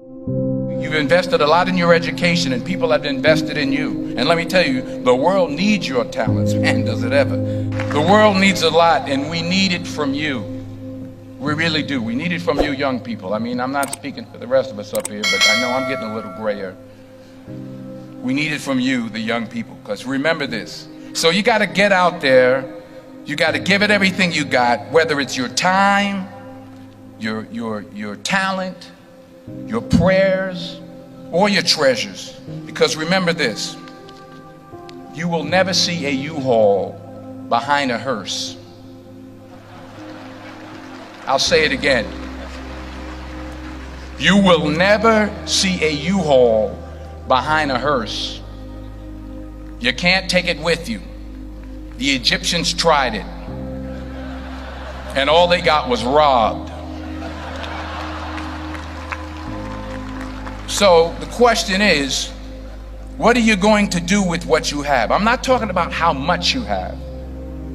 You've invested a lot in your education, and people have invested in you. And let me tell you, the world needs your talents. Man, does it ever. The world needs a lot, and we need it from you. We really do. We need it from you young people. I mean, I'm not speaking for the rest of us up here, but I know I'm getting a little grayer. We need it from you, the young people, because remember this. So you got to get out there. You got to give it everything you got, whether it's your time, your talent, your prayers, or your treasures. Because remember this, you will never see a U-Haul behind a hearse. I'll say it again. You will never see a U-Haul behind a hearse. You can't take it with you. The Egyptians tried it, and all they got was robbed. So the question is, what are you going to do with what you have? I'm not talking about how much you have.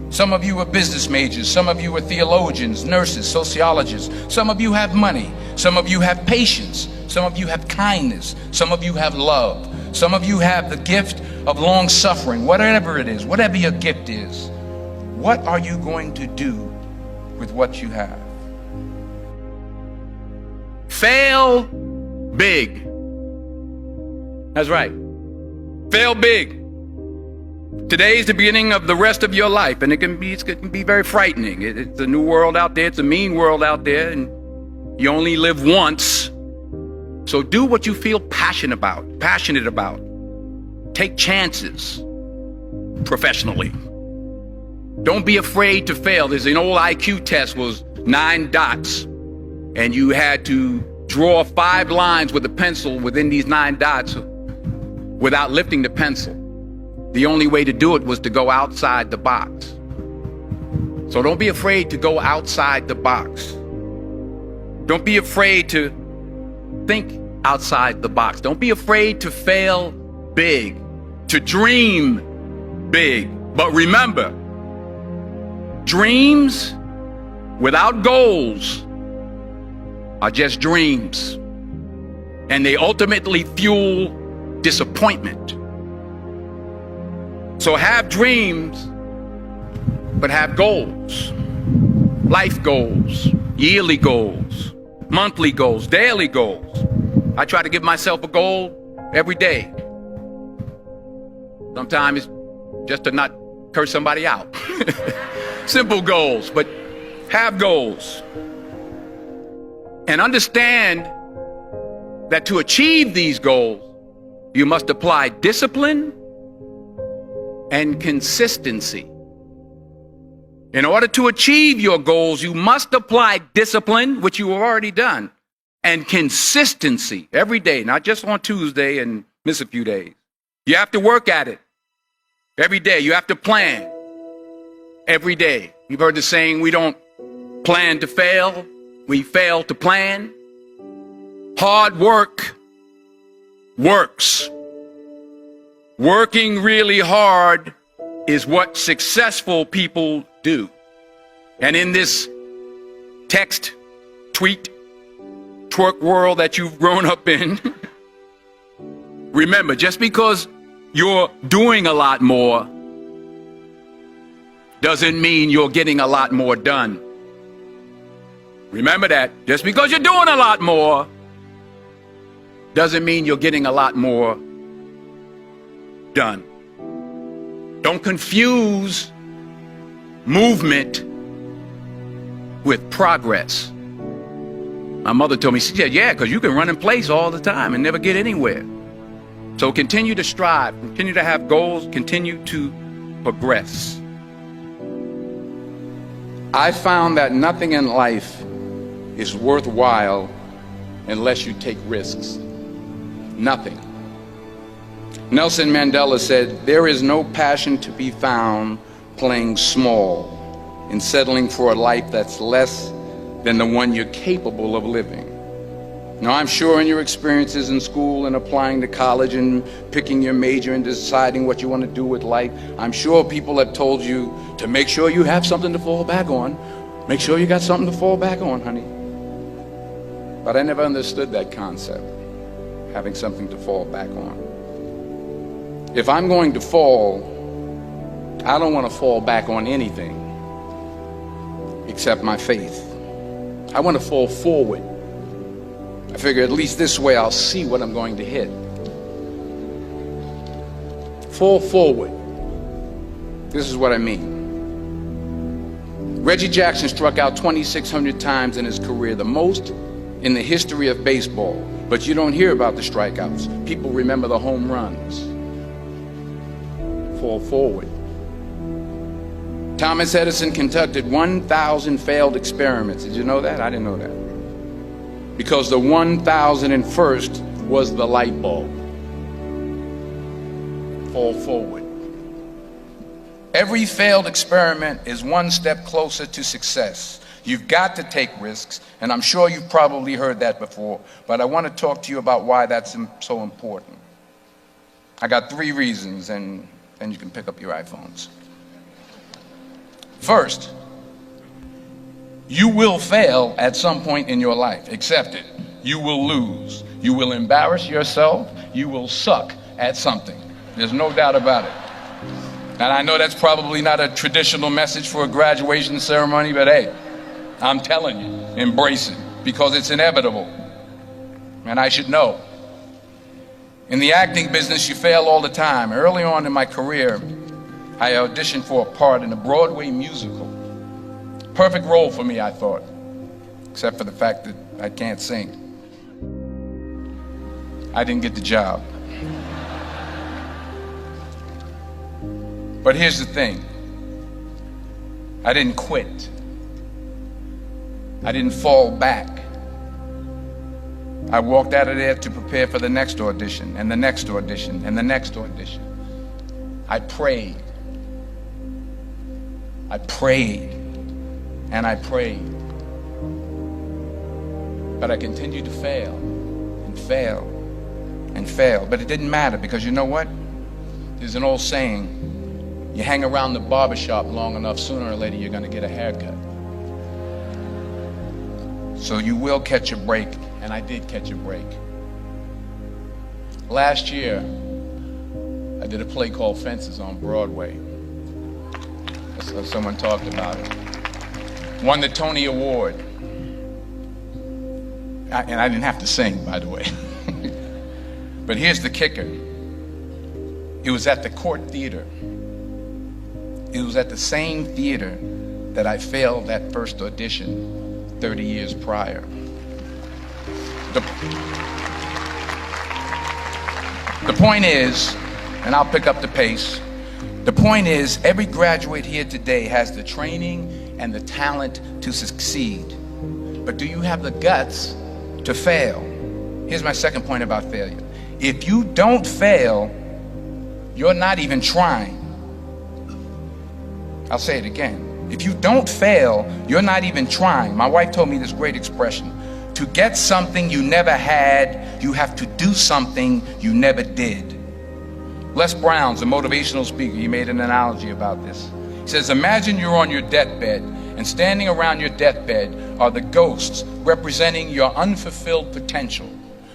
Some of you are business majors, some of you are theologians, nurses, sociologists. Some of you have money, some of you have patience, some of you have kindness, some of you have love, some of you have the gift of long suffering. Whatever it is, whatever your gift is, what are you going to do with what you have? Fail big. That's right. Fail big. Today is the beginning of the rest of your life, and it can be very frightening. It's a new world out there. It's a mean world out there, and you only live once. So do what you feel passionate about. Take chances professionally. Don't be afraid to fail. There's an old IQ test, was 9 dots, and you had to draw 5 lines with a pencil within these 9 dots without lifting the pencil. The only way to do it was to go outside the box. So don't be afraid to go outside the box. Don't be afraid to think outside the box. Don't be afraid to fail big, to dream big. But remember, dreams without goals are just dreams, and they ultimately fuel disappointment. So have dreams, but have goals. Life goals, yearly goals, monthly goals, daily goals. I try to give myself a goal every day. Sometimes it's just to not curse somebody out. Simple goals, but have goals. And understand that to achieve these goals, you must apply discipline and consistency. In order to achieve your goals, you must apply discipline, which you have already done, and consistency every day, not just on Tuesday and miss a few days. You have to work at it every day. You have to plan every day. You've heard the saying, we don't plan to fail, we fail to plan. Hard work works. Working really hard is what successful people do. And in this text, tweet, twerk world that you've grown up in, remember, just because you're doing a lot more doesn't mean you're getting a lot more done. Remember that. Just because you're doing a lot more doesn't mean you're getting a lot more done. Don't confuse movement with progress. My mother told me, she said, yeah, because you can run in place all the time and never get anywhere. So continue to strive, continue to have goals, continue to progress. I found that nothing in life is worthwhile unless you take risks. Nothing. Nelson Mandela said, there is no passion to be found playing small and settling for a life that's less than the one you're capable of living. Now, I'm sure in your experiences in school and applying to college and picking your major and deciding what you want to do with life, I'm sure people have told you to make sure you have something to fall back on. Make sure you got something to fall back on, honey. But I never understood that concept, having something to fall back on. If I'm going to fall, I don't want to fall back on anything except my faith. I want to fall forward. I figure at least this way I'll see what I'm going to hit. Fall forward. This is what I mean. Reggie Jackson struck out 2,600 times in his career, the most in the history of baseball. But you don't hear about the strikeouts. People remember the home runs. Fall forward. Thomas Edison conducted 1,000 failed experiments. Did you know that? I didn't know that. Because the 1,001st was the light bulb. Fall forward. Every failed experiment is one step closer to success. You've got to take risks, and I'm sure you've probably heard that before, but I want to talk to you about why that's so important. I got 3 reasons, and then you can pick up your iPhones. First, you will fail at some point in your life. Accept it. You will lose. You will embarrass yourself. You will suck at something. There's no doubt about it. And I know that's probably not a traditional message for a graduation ceremony, but hey, I'm telling you, embrace it, because it's inevitable. And I should know. In the acting business, you fail all the time. Early on in my career, I auditioned for a part in a Broadway musical. Perfect role for me, I thought, except for the fact that I can't sing. I didn't get the job. But here's the thing. I didn't quit. I didn't fall back. I walked out of there to prepare for the next audition, and the next audition, and the next audition. I prayed. I prayed. And I prayed. But I continued to fail, and fail, and fail. But it didn't matter, because you know what? There's an old saying, you hang around the barbershop long enough, sooner or later you're going to get a haircut. So you will catch a break, and I did catch a break. Last year, I did a play called Fences on Broadway. Someone talked about it. Won the Tony Award. And I didn't have to sing, by the way. But here's the kicker. It was at the Court Theater. It was at the same theater that I failed that first audition 30 years prior. The point is, and I'll pick up the pace, the point is, every graduate here today has the training and the talent to succeed. But do you have the guts to fail? Here's my second point about failure. If you don't fail, you're not even trying. I'll say it again. If you don't fail, you're not even trying. My wife told me this great expression. To get something you never had, you have to do something you never did. Les Brown's a motivational speaker. He made an analogy about this. He says, imagine you're on your deathbed, and standing around your deathbed are the ghosts representing your unfulfilled potential.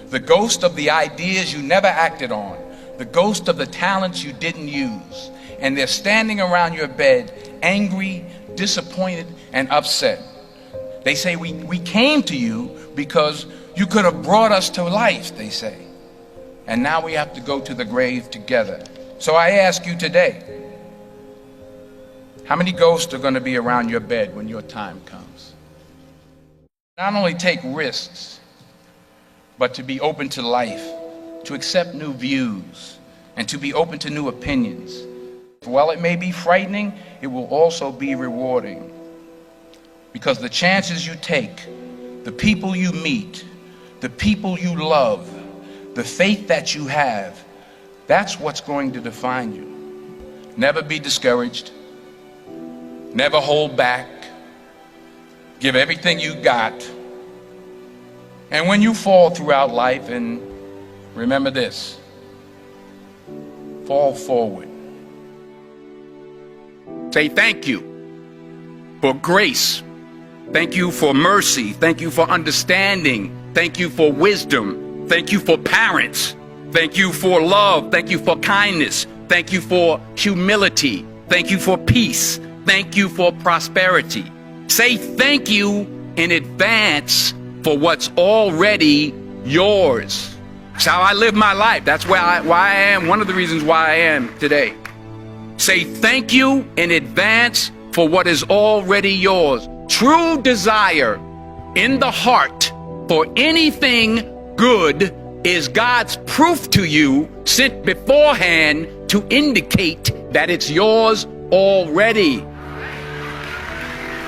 The ghost of the ideas you never acted on. The ghost of the talents you didn't use. And they're standing around your bed, angry, disappointed, and upset. They say, we came to you because you could have brought us to life, they say. And now we have to go to the grave together. So I ask you today, how many ghosts are going to be around your bed when your time comes? Not only take risks, but to be open to life, to accept new views, and to be open to new opinions. While it may be frightening, it will also be rewarding. Because the chances you take, the people you meet, the people you love, the faith that you have, that's what's going to define you. Never be discouraged. Never hold back. Give everything you got. And when you fall throughout life, and remember this, fall forward. Say thank you for grace. Thank you for mercy. Thank you for understanding. Thank you for wisdom. Thank you for parents. Thank you for love. Thank you for kindness. Thank you for humility. Thank you for peace. Thank you for prosperity. Say thank you in advance for what's already yours. That's how I live my life. That's why I am. One of the reasons why I am today. Say thank you in advance for what is already yours. True desire in the heart for anything good is God's proof to you sent beforehand to indicate that it's yours already.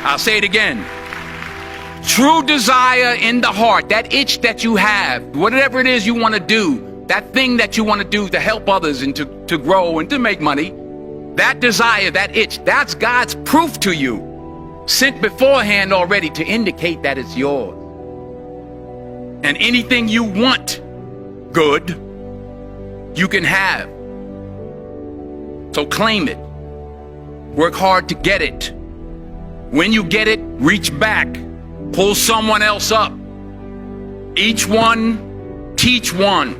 I'll say it again. True desire in the heart, that itch that you have, whatever it is you want to do, that thing that you want to do to help others and to grow and to make money, that desire, that itch, that's God's proof to you, sent beforehand already to indicate that it's yours. And anything you want good, you can have. So claim it. Work hard to get it. When you get it, reach back. Pull someone else up. Each one, teach one.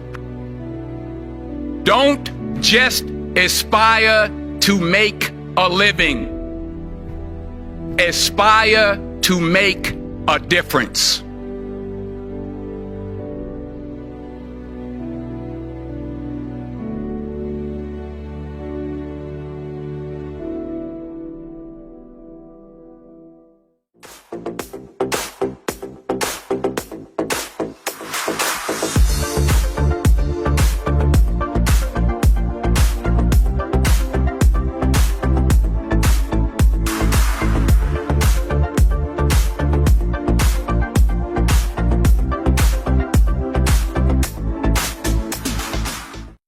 Don't just aspire to make a living. Aspire to make a difference.